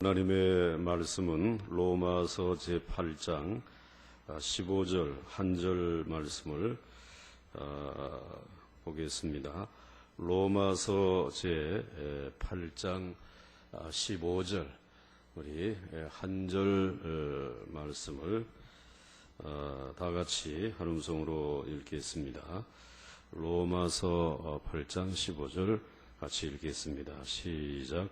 하나님의 말씀은 로마서 제8장 15절 한 절 말씀을 보겠습니다. 로마서 제8장 15절 우리 한 절 말씀을 다 같이 한 음성으로 읽겠습니다. 로마서 8장 15절 같이 읽겠습니다. 시작.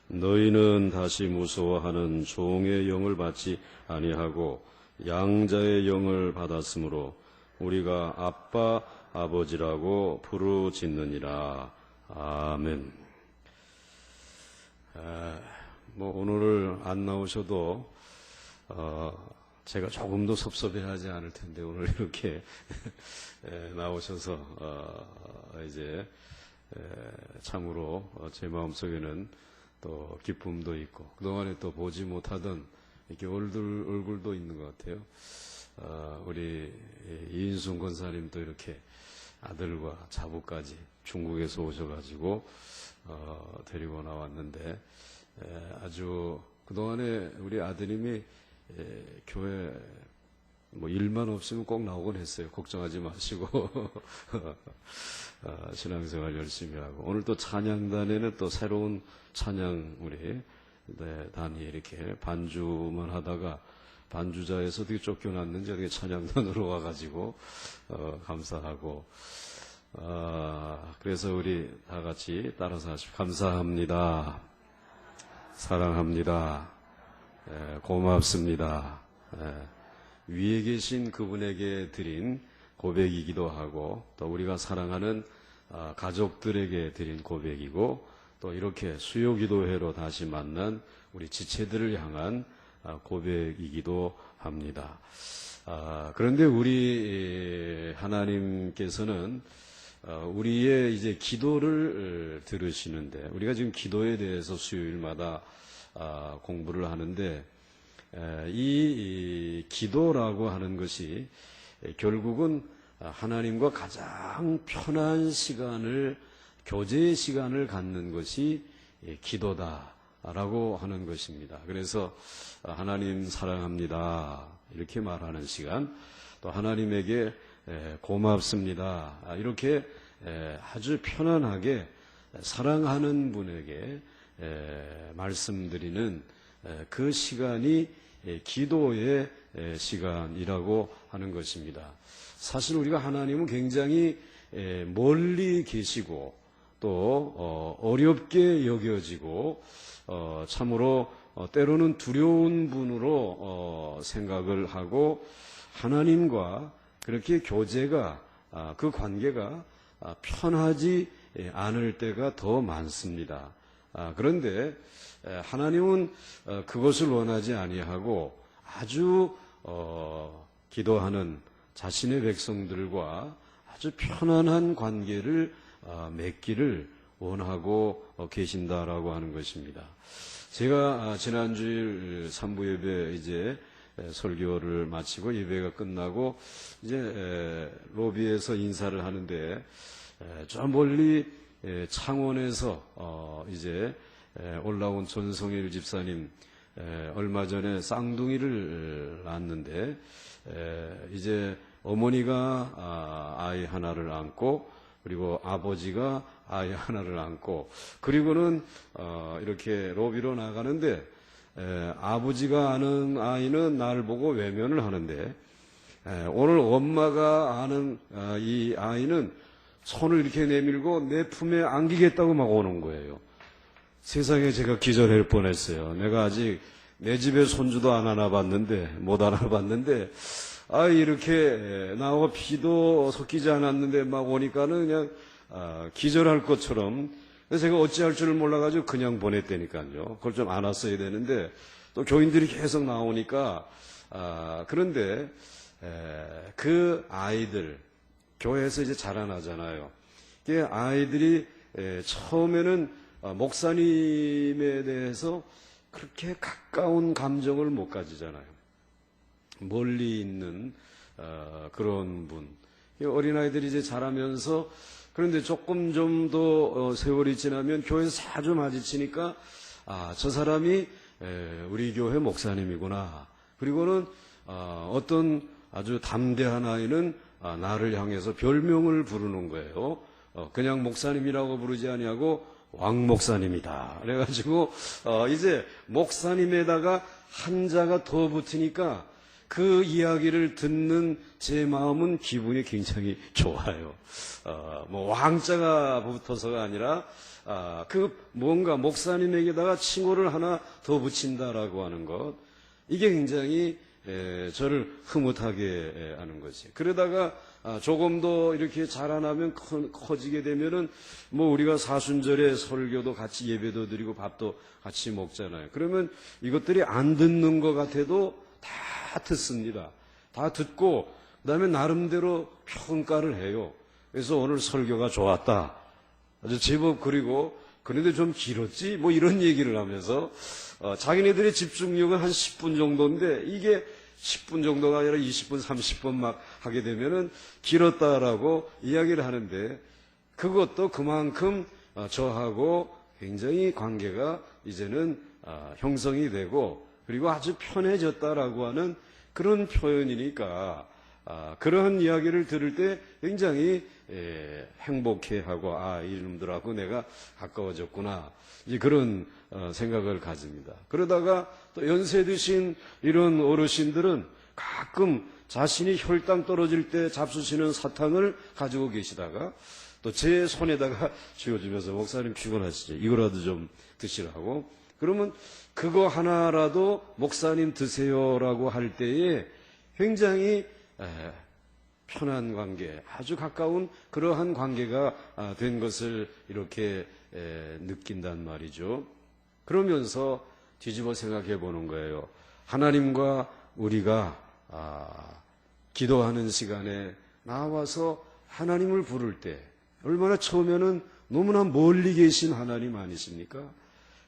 너희는 다시 무서워하는 종의 영을 받지 아니하고 양자의 영을 받았으므로 우리가 아빠 아버지라고 부르짖느니라. 아멘. 오늘 안 나오셔도 제가 조금도 섭섭해하지 않을 텐데 오늘 이렇게 나오셔서 이제 참으로 제 마음속에는 또 기쁨도 있고 그동안에 또 보지 못하던 이렇게 얼굴도 있는 것 같아요. 우리 이인순 권사님도 이렇게 아들과 자부까지 중국에서 오셔가지고 데리고 나왔는데 아주 그동안에 우리 아드님이 교회 일만 없으면 꼭 나오곤 했어요. 걱정하지 마시고 신앙생활 열심히 하고 오늘 또 찬양단에는 또 새로운 찬양 우리 단이 이렇게 반주만 하다가 반주자에서 어떻게 쫓겨났는지 어떻게 찬양단으로 와가지고 감사하고 그래서 우리 다 같이 따라서 하십시오. 감사합니다. 사랑합니다. 고맙습니다. 위에 계신 그분에게 드린 고백이기도 하고 또 우리가 사랑하는 가족들에게 드린 고백이고 또 이렇게 수요기도회로 다시 만난 우리 지체들을 향한 고백이기도 합니다. 그런데 우리 하나님께서는 우리의 이제 기도를 들으시는데 우리가 지금 기도에 대해서 수요일마다 공부를 하는데 이 기도라고 하는 것이 결국은 하나님과 가장 편한 시간을 교제의 시간을 갖는 것이 기도다라고 하는 것입니다. 그래서 하나님 사랑합니다 이렇게 말하는 시간, 또 하나님에게 고맙습니다 이렇게 아주 편안하게 사랑하는 분에게 말씀드리는 그 시간이 기도의 시간이라고 하는 것입니다. 사실 우리가 하나님은 굉장히 멀리 계시고 또 어렵게 여겨지고 참으로 때로는 두려운 분으로 생각을 하고 하나님과 그렇게 교제가 그 관계가 편하지 않을 때가 더 많습니다. 그런데 하나님은 그것을 원하지 아니하고 아주 기도하는 자신의 백성들과 아주 편안한 관계를 맺기를 원하고 계신다라고 하는 것입니다. 제가 지난주일 3부 예배 이제 설교를 마치고 예배가 끝나고 이제 로비에서 인사를 하는데 저 멀리 창원에서 이제 올라온 전성일 집사님 얼마 전에 쌍둥이를 낳았는데 이제 어머니가 아이 하나를 안고 그리고 아버지가 아이 하나를 안고 그리고는 이렇게 로비로 나가는데 아버지가 아는 아이는 나를 보고 외면을 하는데 오늘 엄마가 아는 이 아이는 손을 이렇게 내밀고 내 품에 안기겠다고 막 오는 거예요. 세상에 제가 기절할 뻔했어요. 내가 아직 내 집에 손주도 안 안아봤는데 못 안아봤는데 이렇게 나하고 피도 섞이지 않았는데 막 오니까는 그냥 기절할 것처럼 그래서 제가 어찌할 줄을 몰라가지고 그냥 보냈다니까요. 그걸 좀 안았어야 되는데 또 교인들이 계속 나오니까 그런데 그 아이들 교회에서 이제 자라나잖아요. 그 아이들이 처음에는 목사님에 대해서 그렇게 가까운 감정을 못 가지잖아요. 멀리 있는 그런 분. 어린아이들이 이제 자라면서 그런데 조금 좀 더 세월이 지나면 교회에서 자주 마주치니까 저 사람이 우리 교회 목사님이구나. 그리고는 어떤 아주 담대한 아이는 나를 향해서 별명을 부르는 거예요. 그냥 목사님이라고 부르지 아니하고 왕 목사님이다. 그래가지고 이제 목사님에다가 한자가 더 붙으니까 그 이야기를 듣는 제 마음은 기분이 굉장히 좋아요. 뭐 왕자가 붙어서가 아니라 그 뭔가 목사님에게다가 칭호를 하나 더 붙인다라고 하는 것, 이게 굉장히 저를 흐뭇하게 하는 거지. 그러다가 조금 더 이렇게 자라나면 커지게 되면은 뭐 우리가 사순절에 설교도 같이 예배도 드리고 밥도 같이 먹잖아요. 그러면 이것들이 안 듣는 것 같아도 다 듣습니다. 다 듣고 그다음에 나름대로 평가를 해요. 그래서 오늘 설교가 좋았다. 아주 제법, 그리고 그런데 좀 길었지? 뭐 이런 얘기를 하면서 자기네들의 집중력은 한 10분 정도인데 이게 10분 정도가 아니라 20분, 30분 막 하게 되면은 길었다라고 이야기를 하는데, 그것도 그만큼 저하고 굉장히 관계가 이제는 형성이 되고 그리고 아주 편해졌다라고 하는 그런 표현이니까 그러한 이야기를 들을 때 굉장히 행복해하고 이놈들하고 내가 가까워졌구나, 이제 그런 생각을 가집니다. 그러다가 또 연세 드신 이런 어르신들은 가끔 자신이 혈당 떨어질 때 잡수시는 사탕을 가지고 계시다가 또 제 손에다가 쥐어주면서 목사님 피곤하시죠? 이거라도 좀 드시라고. 그러면 그거 하나라도 목사님 드세요라고 할 때에 굉장히 편한 관계, 아주 가까운 그러한 관계가 된 것을 이렇게 느낀단 말이죠. 그러면서 뒤집어 생각해 보는 거예요. 하나님과 우리가 기도하는 시간에 나와서 하나님을 부를 때 얼마나 처음에는 너무나 멀리 계신 하나님 아니십니까?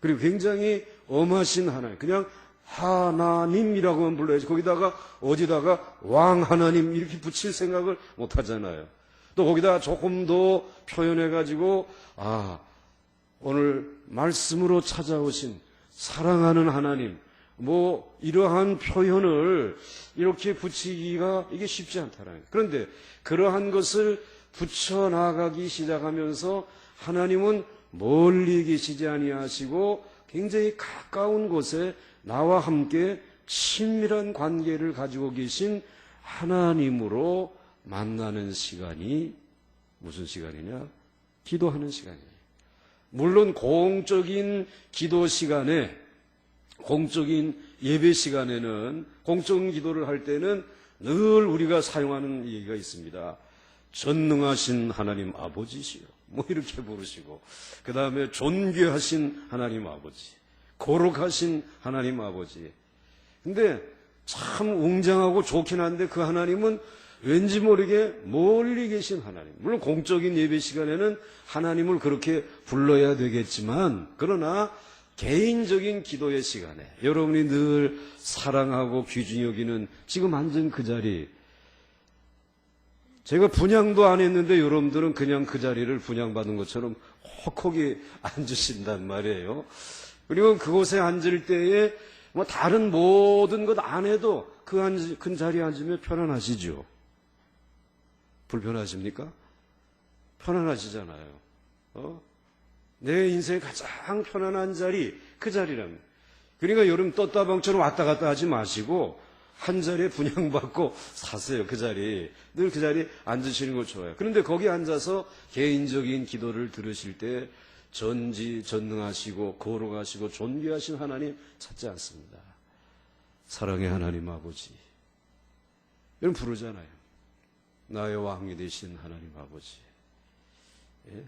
그리고 굉장히 엄하신 하나님, 그냥 하나님이라고만 불러야지 거기다가 어디다가 왕 하나님 이렇게 붙일 생각을 못 하잖아요. 또 거기다 조금 더 표현해가지고 오늘 말씀으로 찾아오신 사랑하는 하나님, 뭐 이러한 표현을 이렇게 붙이기가 이게 쉽지 않다라는 거예요. 그런데 그러한 것을 붙여나가기 시작하면서 하나님은 멀리 계시지 아니하시고 굉장히 가까운 곳에 나와 함께 친밀한 관계를 가지고 계신 하나님으로 만나는 시간이 무슨 시간이냐? 기도하는 시간이에요. 물론 공적인 기도 시간에, 공적인 예배 시간에는, 공적인 기도를 할 때는 늘 우리가 사용하는 얘기가 있습니다. 전능하신 하나님 아버지시요, 뭐 이렇게 부르시고, 그 다음에 존귀하신 하나님 아버지, 거룩하신 하나님 아버지. 근데 참 웅장하고 좋긴 한데 그 하나님은 왠지 모르게 멀리 계신 하나님. 물론 공적인 예배 시간에는 하나님을 그렇게 불러야 되겠지만, 그러나 개인적인 기도의 시간에 여러분이 늘 사랑하고 귀중히 여기는 지금 앉은 그 자리, 제가 분양도 안 했는데 여러분들은 그냥 그 자리를 분양받은 것처럼 혹혹이 앉으신단 말이에요. 그리고 그곳에 앉을 때에 뭐 다른 모든 것 안 해도 그 자리에 앉으면 편안하시죠? 불편하십니까? 편안하시잖아요. 내 인생에 가장 편안한 자리, 그 자리랍니다. 그러니까 여러분 떴다방처럼 왔다 갔다 하지 마시고 한 자리에 분양받고 사세요. 그 자리. 늘 그 자리에 앉으시는 거 좋아요. 그런데 거기 앉아서 개인적인 기도를 들으실 때 전능하시고 거룩하시고 존귀하신 하나님 찾지 않습니다. 사랑의 하나님 아버지. 여러분 부르잖아요. 나의 왕이 되신 하나님 아버지. 예?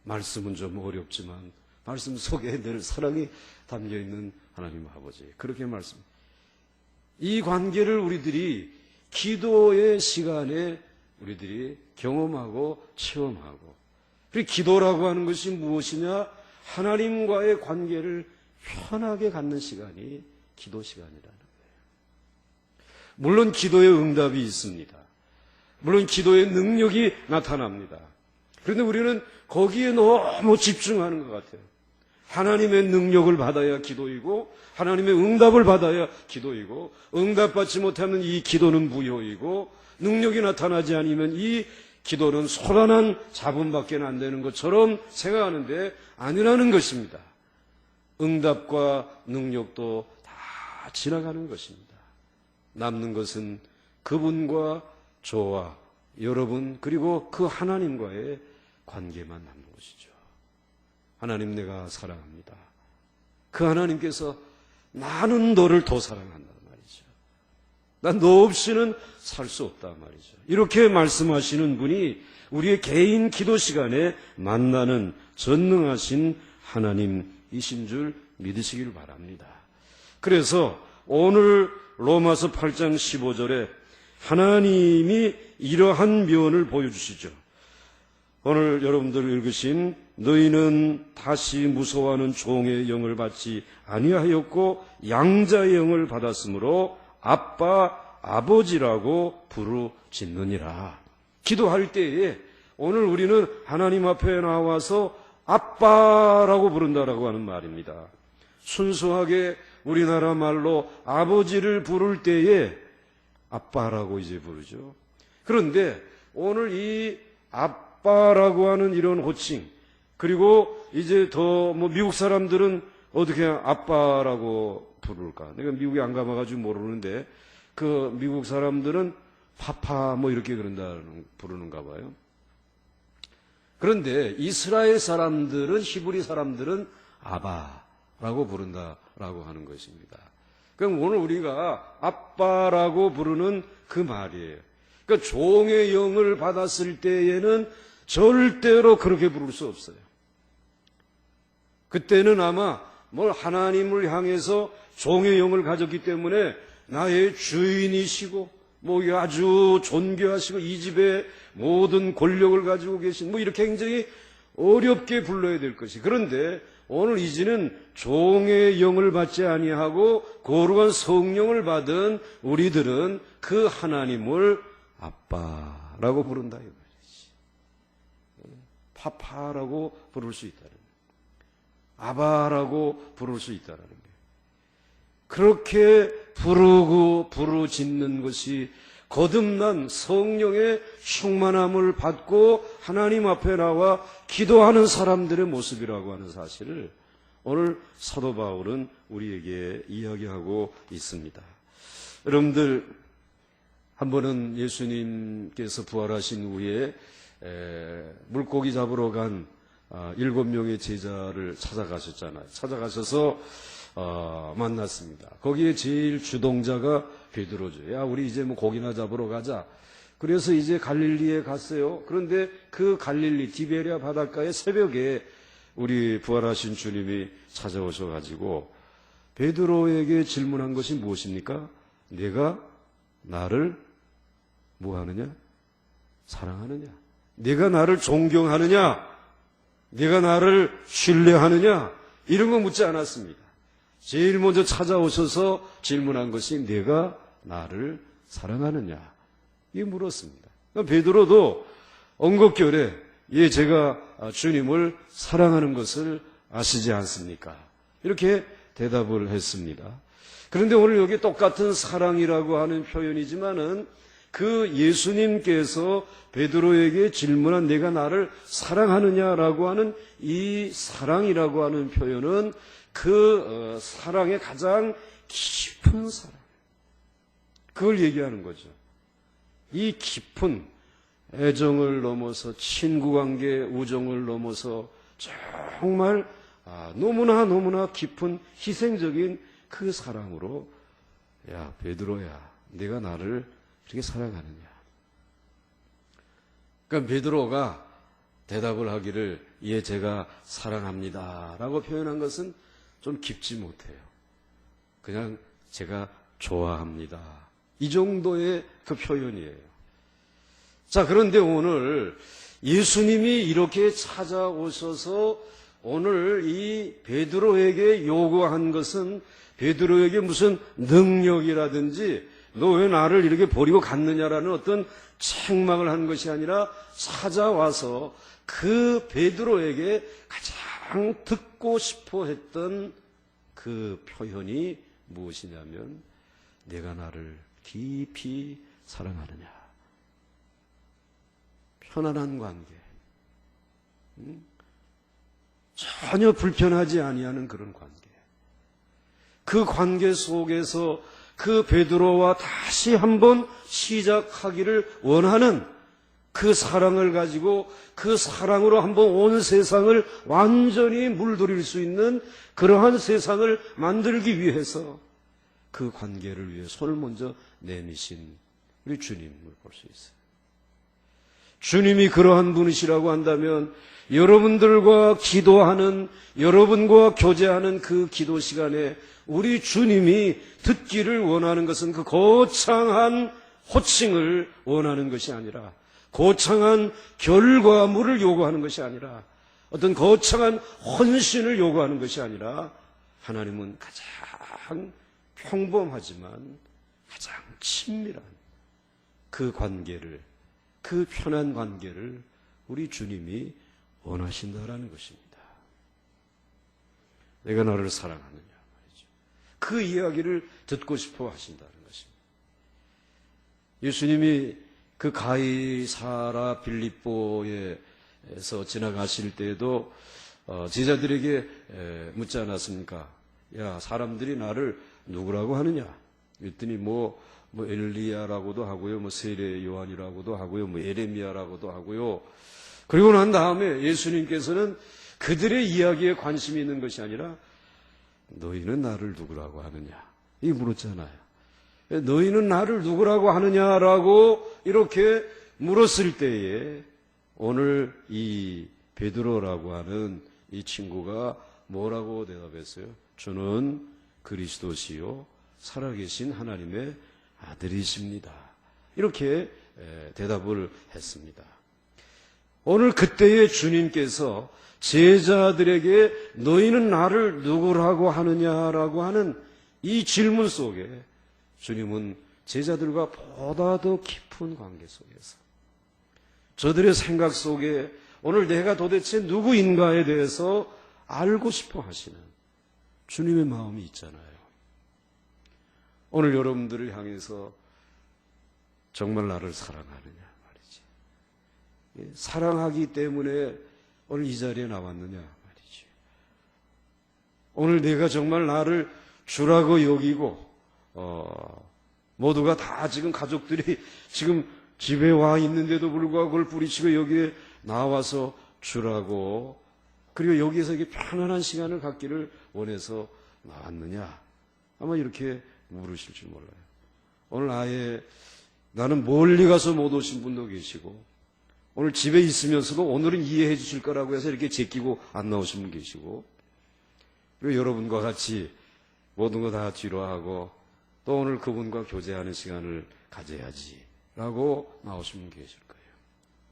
말씀은 좀 어렵지만 말씀 속에 늘 사랑이 담겨있는 하나님 아버지. 그렇게 말씀합니다. 이 관계를 우리들이 기도의 시간에 우리들이 경험하고 체험하고, 그리고 기도라고 하는 것이 무엇이냐? 하나님과의 관계를 편하게 갖는 시간이 기도 시간이라는 거예요. 물론 기도의 응답이 있습니다. 물론 기도의 능력이 나타납니다. 그런데 우리는 거기에 너무 집중하는 것 같아요. 하나님의 능력을 받아야 기도이고 하나님의 응답을 받아야 기도이고 응답받지 못하면 이 기도는 무효이고 능력이 나타나지 않으면 이 기도는 소란한 잡음밖에 안 되는 것처럼 생각하는데 아니라는 것입니다. 응답과 능력도 다 지나가는 것입니다. 남는 것은 그분과 저와 여러분 그리고 그 하나님과의 관계만 남는 것이죠. 하나님 내가 사랑합니다. 그 하나님께서 나는 너를 더 사랑한단 말이죠. 난 너 없이는 살 수 없단 말이죠. 이렇게 말씀하시는 분이 우리의 개인 기도 시간에 만나는 전능하신 하나님이신 줄 믿으시길 바랍니다. 그래서 오늘 로마서 8장 15절에 하나님이 이러한 면을 보여주시죠. 오늘 여러분들 읽으신 너희는 다시 무서워하는 종의 영을 받지 아니하였고 양자의 영을 받았으므로 아빠 아버지라고 부르짖느니라. 기도할 때에 오늘 우리는 하나님 앞에 나와서 아빠라고 부른다라고 하는 말입니다. 순수하게 우리나라 말로 아버지를 부를 때에 아빠라고 이제 부르죠. 그런데 오늘 이 아빠라고 하는 이런 호칭, 그리고 이제 더 미국 사람들은 어떻게 아빠라고 부를까? 내가 미국에 안 가봐가지고 모르는데 그 미국 사람들은 파파 이렇게 부르는가 봐요. 그런데 이스라엘 사람들은 히브리 사람들은 아바라고 부른다라고 하는 것입니다. 그럼 오늘 우리가 아빠라고 부르는 그 말이에요. 그러니까 종의 영을 받았을 때에는 절대로 그렇게 부를 수 없어요. 그때는 아마 하나님을 향해서 종의 영을 가졌기 때문에 나의 주인이시고 아주 존귀하시고 이 집의 모든 권력을 가지고 계신 이렇게 굉장히 어렵게 불러야 될 것이. 그런데 오늘 이제는 종의 영을 받지 아니하고 거룩한 성령을 받은 우리들은 그 하나님을 아빠라고 부른다 이 말이지. 파파라고 부를 수 있다는 거예요. 아바라고 부를 수 있다는 거예요. 그렇게 부르짖는 것이 거듭난 성령의 충만함을 받고 하나님 앞에 나와 기도하는 사람들의 모습이라고 하는 사실을 오늘 사도 바울은 우리에게 이야기하고 있습니다. 여러분들 한 번은 예수님께서 부활하신 후에 물고기 잡으러 간 7명의 제자를 찾아가셨잖아요. 찾아가셔서 만났습니다. 거기에 제일 주동자가 베드로죠. 야, 우리 이제 고기나 잡으러 가자. 그래서 이제 갈릴리에 갔어요. 그런데 그 갈릴리 디베랴 바닷가에 새벽에 우리 부활하신 주님이 찾아오셔가지고 베드로에게 질문한 것이 무엇입니까? 내가 나를 뭐하느냐? 사랑하느냐? 내가 나를 존경하느냐? 내가 나를 신뢰하느냐? 이런 거 묻지 않았습니다. 제일 먼저 찾아오셔서 질문한 것이 내가 나를 사랑하느냐? 이게 물었습니다. 베드로도 언급결에 제가 주님을 사랑하는 것을 아시지 않습니까? 이렇게 대답을 했습니다. 그런데 오늘 여기 똑같은 사랑이라고 하는 표현이지만은 그 예수님께서 베드로에게 질문한 내가 나를 사랑하느냐라고 하는 이 사랑이라고 하는 표현은 그 사랑의 가장 깊은 사랑, 그걸 얘기하는 거죠. 이 깊은 애정을 넘어서 친구관계, 우정을 넘어서 정말 너무나 깊은 희생적인 그 사랑으로 야 베드로야 네가 나를 그렇게 사랑하느냐. 그러니까 베드로가 대답을 하기를 예 제가 사랑합니다 라고 표현한 것은 좀 깊지 못해요. 그냥 제가 좋아합니다. 이 정도의 그 표현이에요. 자, 그런데 오늘 예수님이 이렇게 찾아오셔서 오늘 이 베드로에게 요구한 것은 베드로에게 무슨 능력이라든지 너 왜 나를 이렇게 버리고 갔느냐라는 어떤 책망을 하는 것이 아니라 찾아와서 그 베드로에게 가장 가장 듣고 싶어 했던 그 표현이 무엇이냐면 내가 나를 깊이 사랑하느냐. 편안한 관계. 전혀 불편하지 아니하는 그런 관계. 그 관계 속에서 그 베드로와 다시 한번 시작하기를 원하는 그 사랑을 가지고 그 사랑으로 한번 온 세상을 완전히 물들일 수 있는 그러한 세상을 만들기 위해서 그 관계를 위해 손을 먼저 내미신 우리 주님을 볼 수 있어요. 주님이 그러한 분이시라고 한다면 여러분들과 기도하는, 여러분과 교제하는 그 기도 시간에 우리 주님이 듣기를 원하는 것은 그 거창한 호칭을 원하는 것이 아니라, 거창한 결과물을 요구하는 것이 아니라, 어떤 거창한 헌신을 요구하는 것이 아니라, 하나님은 가장 평범하지만 가장 친밀한 그 관계를, 그 편한 관계를 우리 주님이 원하신다라는 것입니다. 내가 너를 사랑하느냐 말이죠. 그 이야기를 듣고 싶어 하신다는 것입니다. 예수님이 그 가이사라 빌립보에서 지나가실 때에도 제자들에게 묻지 않았습니까? 야, 사람들이 나를 누구라고 하느냐? 그랬더니 뭐 엘리야라고도 하고요, 뭐 세례 요한이라고도 하고요, 뭐 예레미야라고도 하고요. 그리고 난 다음에 예수님께서는 그들의 이야기에 관심이 있는 것이 아니라 너희는 나를 누구라고 하느냐? 이 물었잖아요. 너희는 나를 누구라고 하느냐라고 이렇게 물었을 때에 오늘 이 베드로라고 하는 이 친구가 뭐라고 대답했어요? 주는 그리스도시요 살아계신 하나님의 아들이십니다. 이렇게 대답을 했습니다. 오늘 그때의 주님께서 제자들에게 너희는 나를 누구라고 하느냐라고 하는 이 질문 속에 주님은 제자들과 보다 더 깊은 관계 속에서 저들의 생각 속에 오늘 내가 도대체 누구인가에 대해서 알고 싶어 하시는 주님의 마음이 있잖아요. 오늘 여러분들을 향해서 정말 나를 사랑하느냐 말이지. 사랑하기 때문에 오늘 이 자리에 나왔느냐 말이지. 오늘 내가 정말 나를 주라고 여기고 모두가 다 지금 가족들이 지금 집에 와 있는데도 불구하고 그걸 뿌리치고 여기에 나와서 주라고, 그리고 여기에서 이렇게 편안한 시간을 갖기를 원해서 나왔느냐, 아마 이렇게 물으실 줄 몰라요. 오늘 아예 나는 멀리 가서 못 오신 분도 계시고, 오늘 집에 있으면서도 오늘은 이해해 주실 거라고 해서 이렇게 제끼고 안 나오신 분 계시고, 그리고 여러분과 같이 모든 거 다 뒤로하고 또 오늘 그분과 교제하는 시간을 가져야지라고 나오신 분 계실 거예요.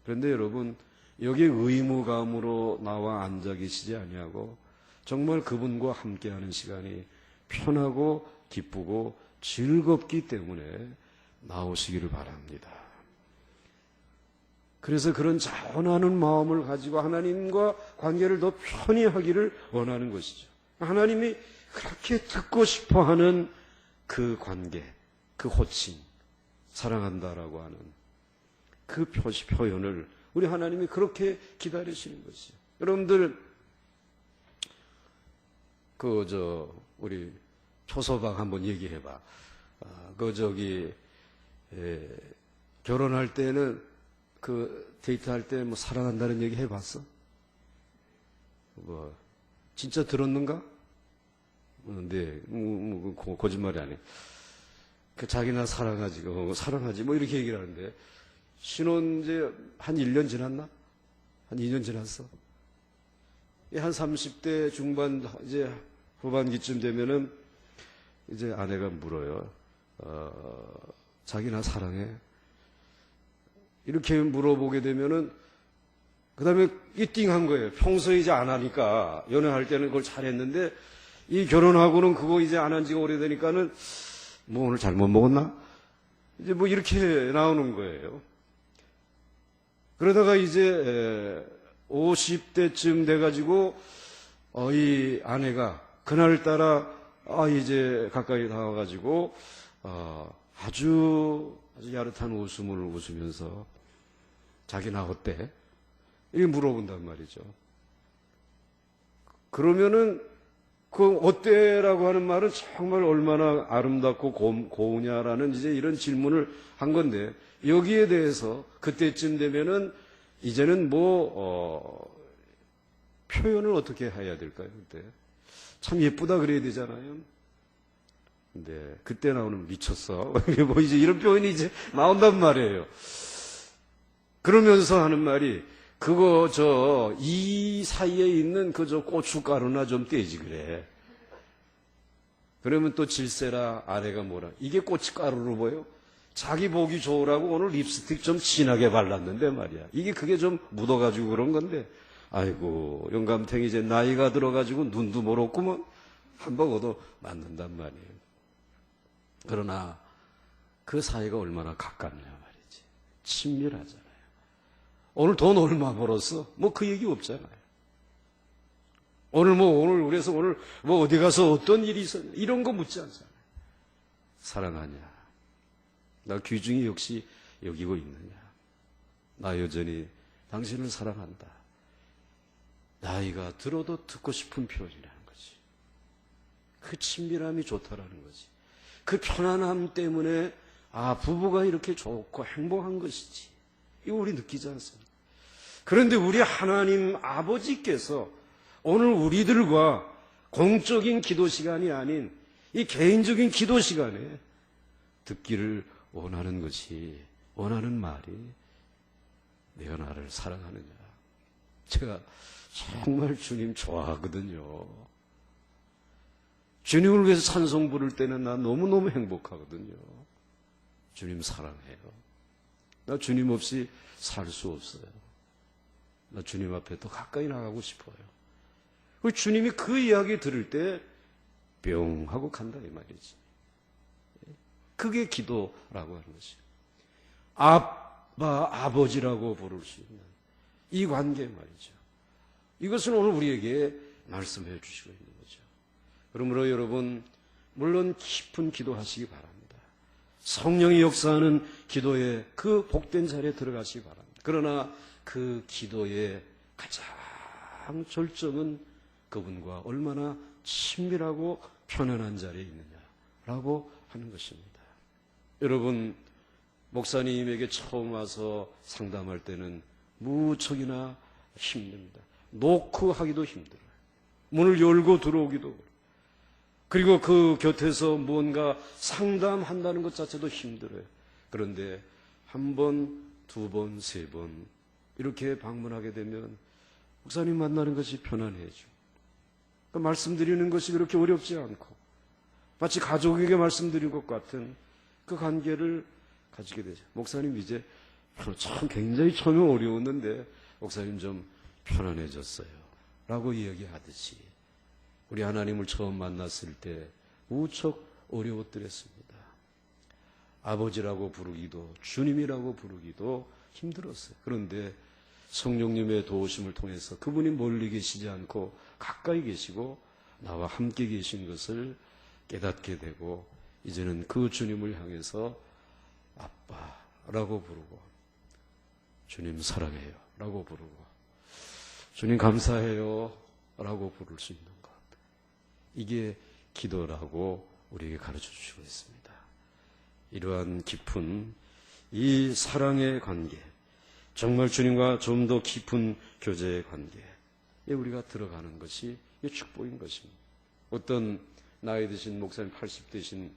그런데 여러분, 여기 의무감으로 나와 앉아 계시지 아니하고 정말 그분과 함께하는 시간이 편하고 기쁘고 즐겁기 때문에 나오시기를 바랍니다. 그래서 그런 자원하는 마음을 가지고 하나님과 관계를 더 편히 하기를 원하는 것이죠. 하나님이 그렇게 듣고 싶어하는 그 관계, 그 호칭, 사랑한다라고 하는 그 표현을 우리 하나님이 그렇게 기다리시는 것이죠. 여러분들 우리 초소박 한번 얘기해봐. 결혼할 때는 데이트할 때 뭐 사랑한다는 얘기 해봤어? 진짜 들었는가? 네, 거짓말이 아니에요. 자기나 사랑하지 뭐 이렇게 얘기를 하는데, 신혼 이제 한 1년 지났나? 한 2년 지났어? 한 30대 중반, 이제 후반기쯤 되면은 이제 아내가 물어요. 자기나 사랑해? 이렇게 물어보게 되면은, 그 다음에 띵한 거예요. 평소에 이제 안 하니까, 연애할 때는 그걸 잘했는데, 이 결혼하고는 그거 이제 안 한 지가 오래되니까는, 뭐 오늘 잘못 먹었나? 이제 뭐 이렇게 나오는 거예요. 그러다가 이제 50대쯤 돼가지고 이 아내가 그날따라 이제 가까이 나와가지고 아주 야릇한 웃음을 웃으면서 자기나 어때? 이렇게 물어본단 말이죠. 그러면은 그 어때라고 하는 말은 정말 얼마나 아름답고 고우냐라는 이제 이런 질문을 한 건데, 여기에 대해서 그때쯤 되면은 이제는 표현을 어떻게 해야 될까요? 그때 참 예쁘다 그래야 되잖아요. 근데 그때 나오는 미쳤어 이제 이런 표현이 이제 나온단 말이에요. 그러면서 하는 말이, 그거 이 사이에 있는 고춧가루나 좀 떼지 그래. 그러면 또 질세라 아내가 뭐라, 이게 고춧가루로 보여? 자기 보기 좋으라고 오늘 립스틱 좀 진하게 발랐는데 말이야. 그게 좀 묻어가지고 그런 건데, 아이고 영감탱이 이제 나이가 들어가지고 눈도 멀었구먼. 한번 얻어 맞는단 말이에요. 그러나 그 사이가 얼마나 가깝냐 말이지. 친밀하잖아요. 오늘 돈 얼마 벌었어? 그 얘기 없잖아요. 오늘 그래서 오늘 어디 가서 어떤 일이 있었냐, 이런 거 묻지 않잖아요. 사랑하냐? 나 귀중히 역시 여기고 있느냐? 나 여전히 당신을 사랑한다. 나이가 들어도 듣고 싶은 표현이라는 거지. 그 친밀함이 좋다라는 거지. 그 편안함 때문에 부부가 이렇게 좋고 행복한 것이지. 이거 우리 느끼지 않습니까? 그런데 우리 하나님 아버지께서 오늘 우리들과 공적인 기도 시간이 아닌 이 개인적인 기도 시간에 듣기를 원하는 것이, 원하는 말이, 내가 나를 사랑하느냐. 제가 정말 주님 좋아하거든요. 주님을 위해서 찬송 부를 때는 나 너무너무 행복하거든요. 주님 사랑해요. 나 주님 없이 살 수 없어요. 나 주님 앞에 더 가까이 나가고 싶어요. 우리 주님이 그 이야기 들을 때 뿅 하고 간다 이 말이지. 그게 기도라고 하는 것이에요. 아버지라고 부를 수 있는 이 관계 말이죠. 이것은 오늘 우리에게 말씀해 주시고 있는 거죠. 그러므로 여러분, 물론 깊은 기도하시기 바랍니다. 성령이 역사하는 기도의 그 복된 자리에 들어가시기 바랍니다. 그러나 그 기도의 가장 절정은 그분과 얼마나 친밀하고 편안한 자리에 있느냐라고 하는 것입니다. 여러분, 목사님에게 처음 와서 상담할 때는 무척이나 힘듭니다. 노크하기도 힘들어요. 문을 열고 들어오기도, 그리고 그 곁에서 무언가 상담한다는 것 자체도 힘들어요. 그런데 한 번, 두 번, 세 번 이렇게 방문하게 되면 목사님 만나는 것이 편안해지고, 말씀드리는 것이 그렇게 어렵지 않고 마치 가족에게 말씀드린 것 같은 그 관계를 가지게 되죠. 목사님 이제 참 굉장히 처음에 어려웠는데 목사님 좀 편안해졌어요 라고 이야기하듯이, 우리 하나님을 처음 만났을 때 무척 어려웠더랬습니다. 아버지라고 부르기도 주님이라고 부르기도 힘들었어요. 그런데 성령님의 도우심을 통해서 그분이 멀리 계시지 않고 가까이 계시고 나와 함께 계신 것을 깨닫게 되고, 이제는 그 주님을 향해서 아빠라고 부르고, 주님 사랑해요 라고 부르고, 주님 감사해요 라고 부를 수 있는 것, 이게 기도라고 우리에게 가르쳐 주시고 있습니다. 이러한 깊은 이 사랑의 관계, 정말 주님과 좀 더 깊은 교제의 관계에 우리가 들어가는 것이 축복인 것입니다. 어떤 나이 드신 목사님, 80 되신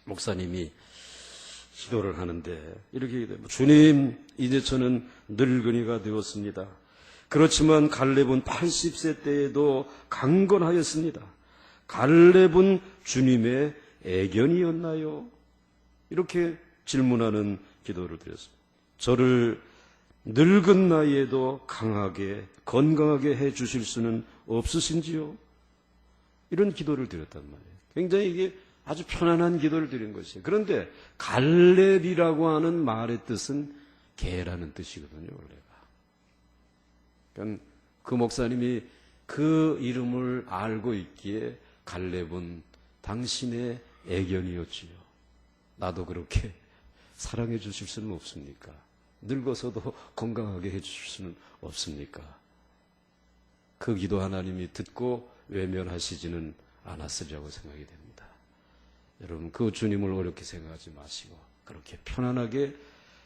목사님이 기도를 하는데 이렇게 얘기해요. 주님, 이제 저는 늙은이가 되었습니다. 그렇지만 갈렙은 80세 때에도 강건하였습니다. 갈렙은 주님의 애견이었나요? 이렇게 질문하는 기도를 드렸습니다. 저를 늙은 나이에도 강하게 건강하게 해 주실 수는 없으신지요? 이런 기도를 드렸단 말이에요. 굉장히 이게 아주 편안한 기도를 드린 것이에요. 그런데 갈렙이라고 하는 말의 뜻은 개라는 뜻이거든요, 원래가. 그러니까 그 목사님이 그 이름을 알고 있기에 갈렙은 당신의 애견이었지요. 나도 그렇게 사랑해 주실 수는 없습니까? 늙어서도 건강하게 해 주실 수는 없습니까? 그 기도 하나님이 듣고 외면하시지는 않았으리라고 생각이 됩니다. 여러분, 그 주님을 어렵게 생각하지 마시고 그렇게 편안하게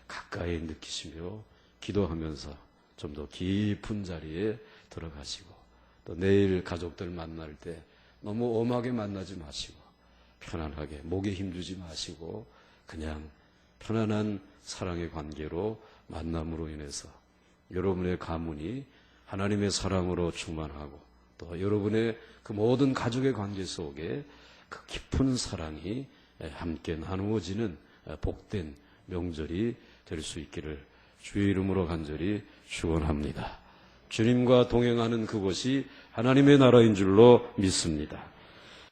가까이 느끼시며 기도하면서 좀 더 깊은 자리에 들어가시고, 또 내일 가족들 만날 때 너무 엄하게 만나지 마시고 편안하게 목에 힘주지 마시고 그냥 편안한 사랑의 관계로 만남으로 인해서 여러분의 가문이 하나님의 사랑으로 충만하고, 또 여러분의 그 모든 가족의 관계 속에 그 깊은 사랑이 함께 나누어지는 복된 명절이 될 수 있기를 주의 이름으로 간절히 축원합니다. 주님과 동행하는 그것이 하나님의 나라인 줄로 믿습니다.